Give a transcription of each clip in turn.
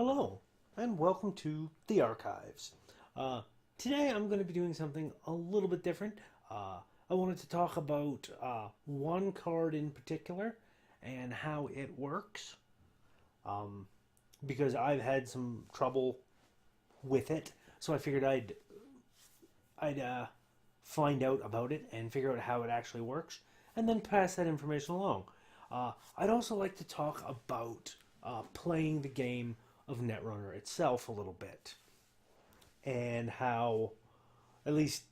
Hello, and welcome to the archives. Today I'm going to be doing something a little bit different. I wanted to talk about one card in particular and how it works, because I've had some trouble with it. So I figured I'd find out about it and figure out how it actually works, and then pass that information along. I'd also like to talk about playing the game of Netrunner itself a little bit, and how, at least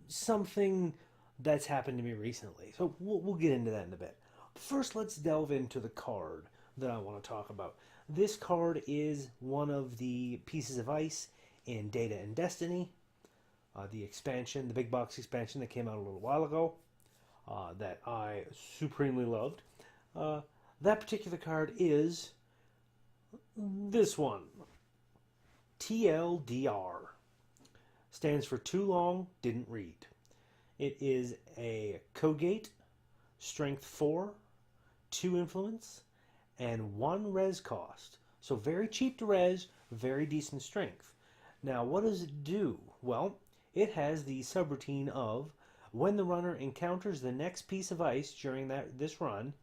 something that's happened to me recently. So we'll get into that in a bit. First, let's delve into the card that I want to talk about. This card is one of the pieces of ice in Data and Destiny, the expansion, the big box expansion that came out a little while ago, that I supremely loved. That particular card is this one. TLDR stands for Too Long Didn't Read. It is a Codegate, Strength 4, 2 Influence, and 1 res cost. So very cheap to res, very decent strength. Now, what does it do? Well, it has the subroutine of when the runner encounters the next piece of ice during this run,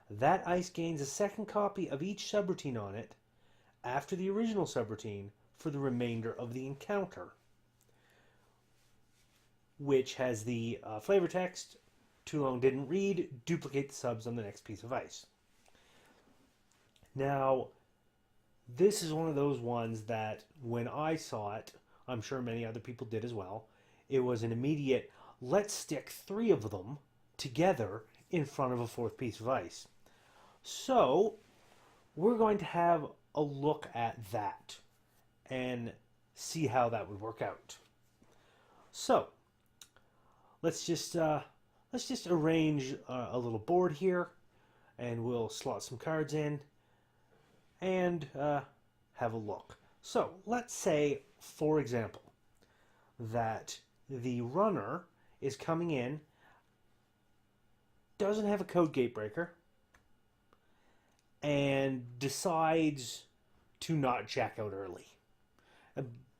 that ice gains a second copy of each subroutine on it after the original subroutine for the remainder of the encounter, which has the flavor text, Too Long Didn't Read, duplicate the subs on the next piece of ice. Now, this is one of those ones that when I saw it, I'm sure many other people did as well, it was an immediate, let's stick 3 of them together in front of a 4th piece of ice. So, we're going to have a look at that and see how that would work out. So, let's just arrange a little board here, and we'll slot some cards in and have a look. So, let's say, for example, that the runner is coming in, doesn't have a code gate breaker, and decides to not jack out early.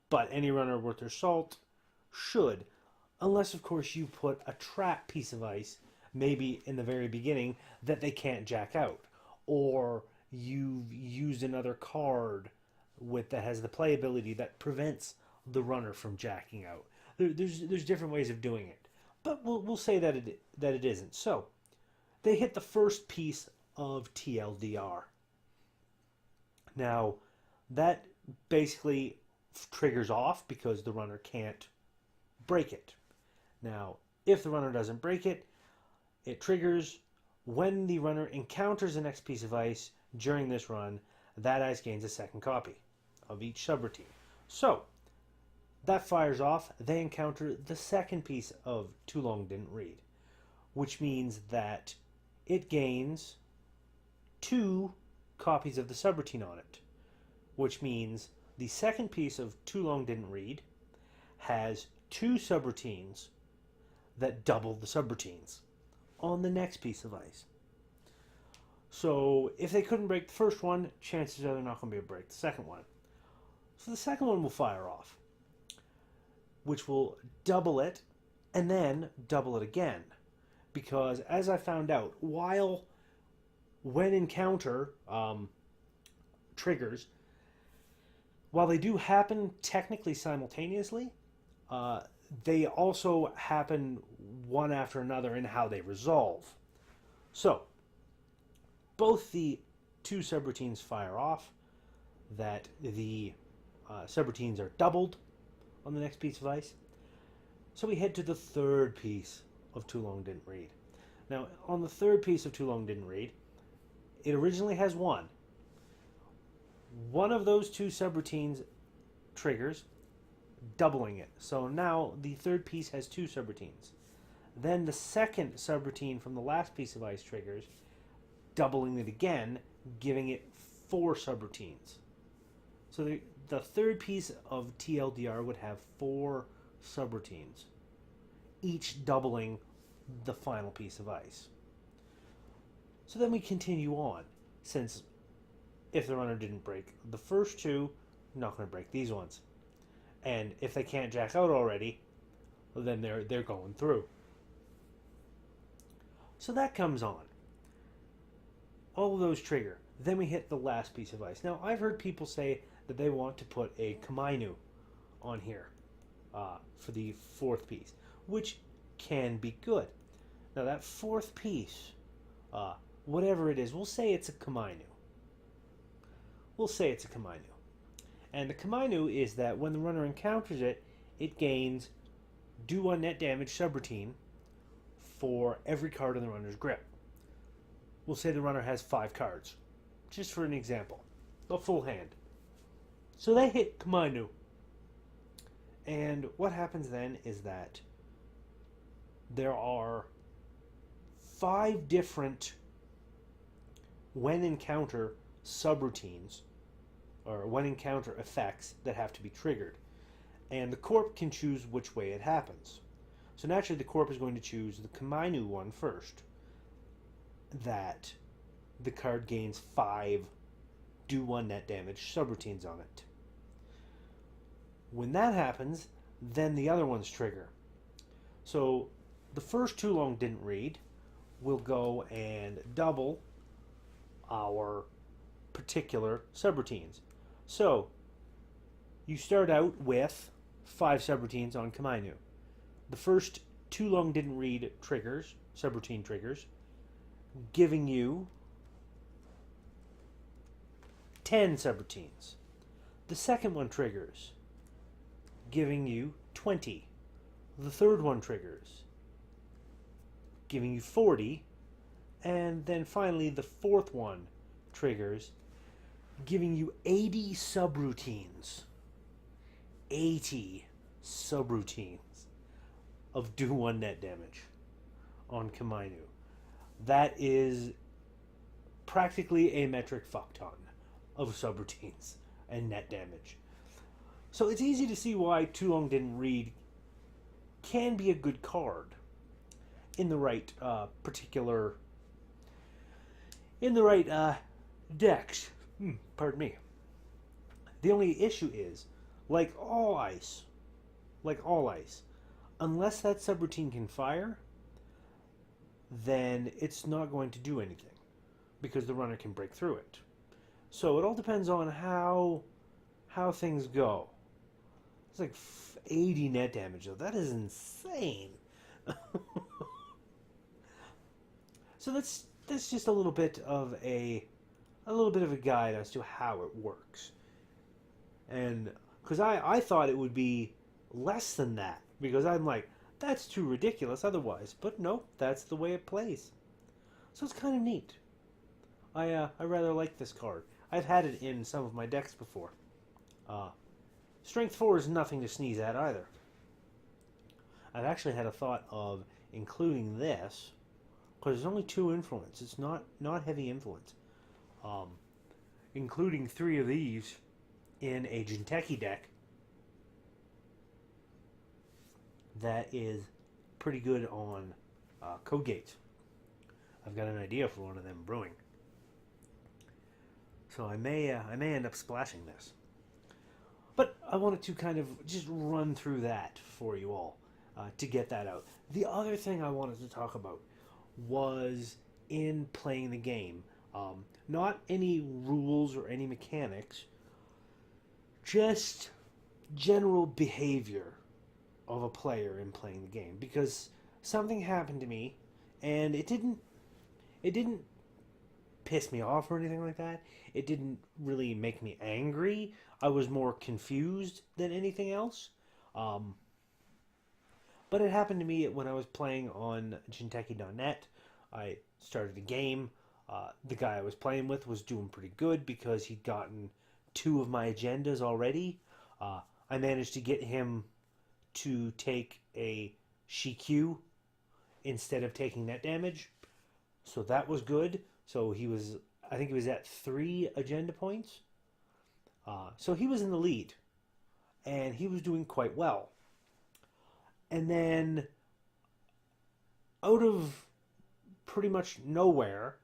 But any runner worth their salt should, unless of course you put a trap piece of ice, maybe in the very beginning, that they can't jack out, or you've used another card that has the playability that prevents the runner from jacking out. There's different ways of doing it, but we'll say that it isn't. So they hit the first piece of TLDR. Now, that basically triggers off because the runner can't break it. Now, if the runner doesn't break it, it triggers when the runner encounters the next piece of ice during this run. That ice gains a second copy of each subroutine. So, that fires off. They encounter the second piece of Too Long Didn't Read, which means that it gains 2 copies of the subroutine on it, which means the second piece of Too Long Didn't Read has 2 subroutines that double the subroutines on the next piece of ice. So if they couldn't break the first one, chances are they're not going to be able to break the second one. So the second one will fire off, which will double it and then double it again. Because as I found out, when encounter triggers, while they do happen technically simultaneously, they also happen one after another in how they resolve. So, both the 2 subroutines fire off, that the subroutines are doubled on the next piece of ice. So we head to the third piece of Too Long Didn't Read. Now, on the third piece of Too Long Didn't Read, it originally has 1. One of those 2 subroutines triggers, doubling it. So now the third piece has 2 subroutines. Then the second subroutine from the last piece of ice triggers, doubling it again, giving it 4 subroutines. So the third piece of TLDR would have 4 subroutines, each doubling the final piece of ice. So then we continue on, since if the runner didn't break the first two, not going to break these ones. And if they can't jack out already, well, then they're going through. So that comes on. All of those trigger. Then we hit the last piece of ice. Now, I've heard people say that they want to put a Kamainu on here for the fourth piece, which can be good. Now, that fourth piece, whatever it is, we'll say it's a Kamainu. And the Kamainu is that when the runner encounters it, it gains do 1 net damage subroutine for every card in the runner's grip. We'll say the runner has 5 cards, just for an example, a full hand. So they hit Kamainu. And what happens then is that there are 5 different when encounter subroutines, or when encounter effects that have to be triggered. And the Corp can choose which way it happens. So naturally the Corp is going to choose the Kamainu one first. That the card gains 5 do 1 net damage subroutines on it. When that happens, then the other ones trigger. So the first too long didn't read. We'll go and double our particular subroutines. So you start out with 5 subroutines on Kamainu. The first too long didn't read triggers, subroutine triggers, giving you 10 subroutines. The second one triggers, giving you 20. The third one triggers, giving you 40. And then finally the fourth one triggers, giving you 80 subroutines. 80 subroutines of do 1 net damage on Kamainu. That is practically a metric fuck ton of subroutines and net damage. So it's easy to see why Too Long Didn't Read can be a good card in the right particular, in the right decks. Pardon me. The only issue is, like all ice, unless that subroutine can fire, then it's not going to do anything because the runner can break through it. So it all depends on how things go. It's like 80 net damage though. That is insane. So that's just a little bit of a guide as to how it works. And because I thought it would be less than that, because I'm like, that's too ridiculous otherwise. But no, that's the way it plays. So it's kind of neat. I rather like this card. I've had it in some of my decks before. Strength 4 is nothing to sneeze at either. I've actually had a thought of including this, because there's only 2 influence. It's not heavy influence. Including 3 of these in a Jinteki deck that is pretty good on code gates. I've got an idea for one of them brewing. So I may end up splashing this. But I wanted to kind of just run through that for you all to get that out. The other thing I wanted to talk about was in playing the game. Not any rules or any mechanics, just general behavior of a player in playing the game. Because something happened to me, and it didn't piss me off or anything like that. It didn't really make me angry. I was more confused than anything else. But it happened to me when I was playing on Jinteki.net. I started a game. The guy I was playing with was doing pretty good because he'd gotten 2 of my agendas already. I managed to get him to take a Shikyu instead of taking net damage. So that was good. So I think he was at 3 agenda points. So he was in the lead. And he was doing quite well. And then, out of pretty much nowhere,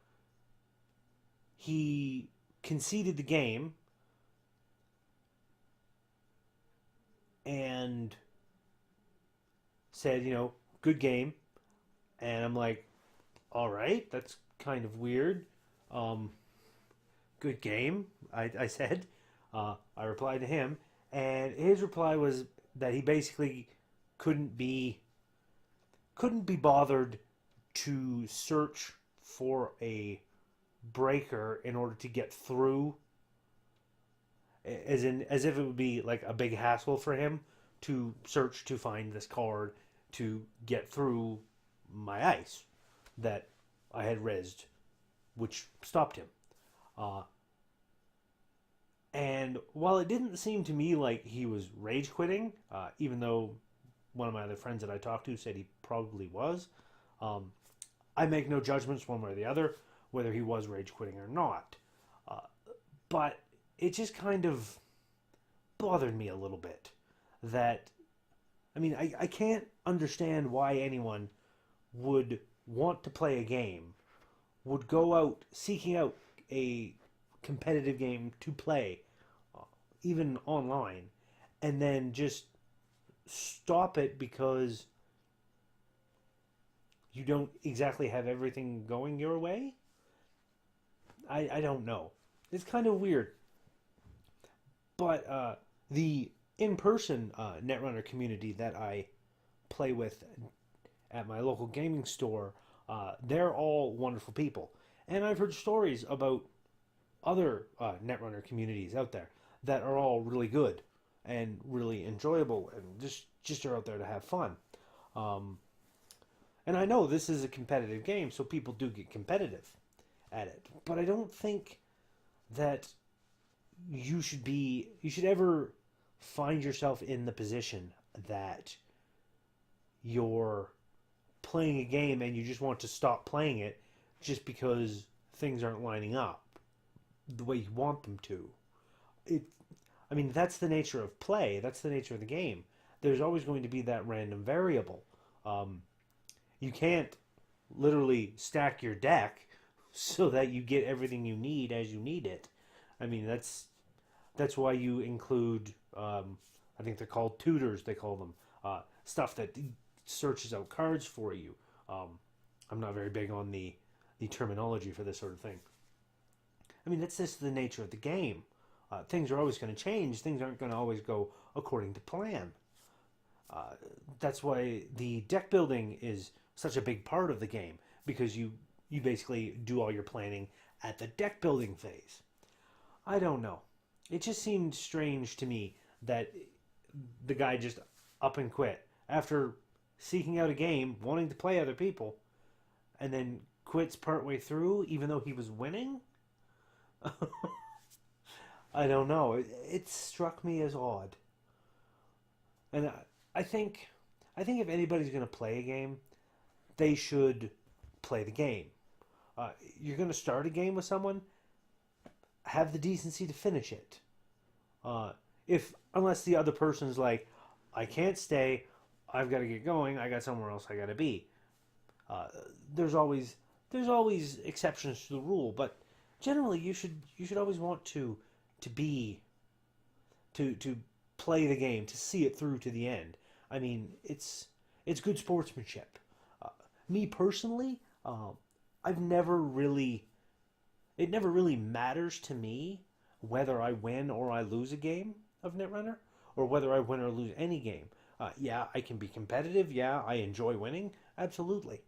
he conceded the game and said, good game. And I'm like, all right, that's kind of weird. Um, Good game, I said. I replied to him, and his reply was that he basically couldn't be bothered to search for a breaker in order to get through, as if it would be like a big hassle for him to search to find this card to get through my ice that I had rezzed, which stopped him. And while it didn't seem to me like he was rage quitting, even though one of my other friends that I talked to said he probably was, I make no judgments one way or the other whether he was rage quitting or not. But it just kind of bothered me a little bit that, I can't understand why anyone would want to play a game, would go out seeking out a competitive game to play, even online, and then just stop it because you don't exactly have everything going your way. I don't know. It's kind of weird. But the in-person Netrunner community that I play with at my local gaming store, they're all wonderful people. And I've heard stories about other Netrunner communities out there that are all really good and really enjoyable and just are out there to have fun. And I know this is a competitive game, so people do get competitive at it. But I don't think that you should ever find yourself in the position that you're playing a game and you just want to stop playing it just because things aren't lining up the way you want them to. That's the nature of play. That's the nature of the game. There's always going to be that random variable. You can't literally stack your deck so that you get everything you need as you need it. That's why you include, I think they're called tutors, they call them, stuff that searches out cards for you. I'm not very big on the terminology for this sort of thing. That's just the nature of the game. Things are always going to change. Things aren't going to always go according to plan. That's why the deck building is such a big part of the game, because you basically do all your planning at the deck building phase. I don't know. It just seemed strange to me that the guy just up and quit after seeking out a game, wanting to play other people, and then quits partway through even though he was winning. I don't know. It struck me as odd. And I think if anybody's going to play a game, they should play the game. You're going to start a game with someone, have the decency to finish it. Unless the other person's like, I can't stay, I've got to get going, I got somewhere else I got to be. There's always exceptions to the rule, but generally you should always want to play the game, to see it through to the end. It's good sportsmanship. Me personally, it never really matters to me whether I win or I lose a game of Netrunner, or whether I win or lose any game. Yeah, I can be competitive. Yeah, I enjoy winning. Absolutely.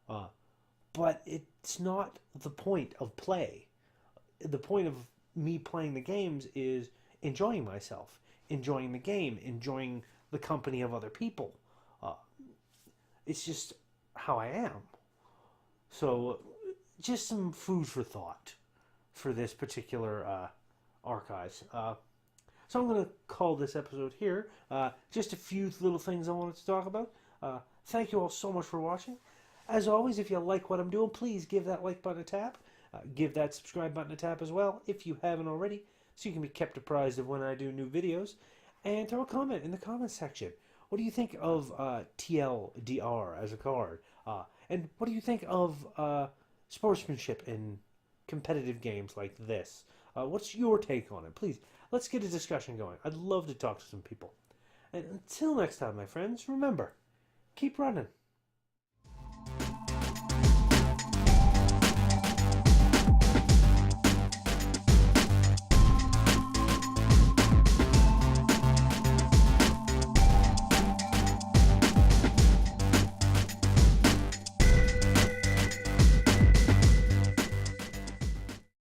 But it's not the point of play. The point of me playing the games is enjoying myself, enjoying the game, enjoying the company of other people. It's just how I am. So, just some food for thought for this particular archives. So I'm going to call this episode here. Just a few little things I wanted to talk about. Thank you all so much for watching. As always, if you like what I'm doing, please give that like button a tap. Give that subscribe button a tap as well, if you haven't already, so you can be kept apprised of when I do new videos. And throw a comment in the comments section. What do you think of TLDR as a card? And what do you think of sportsmanship in competitive games like this? What's your take on it? Please, let's get a discussion going. I'd love to talk to some people. And until next time, my friends, remember, keep running.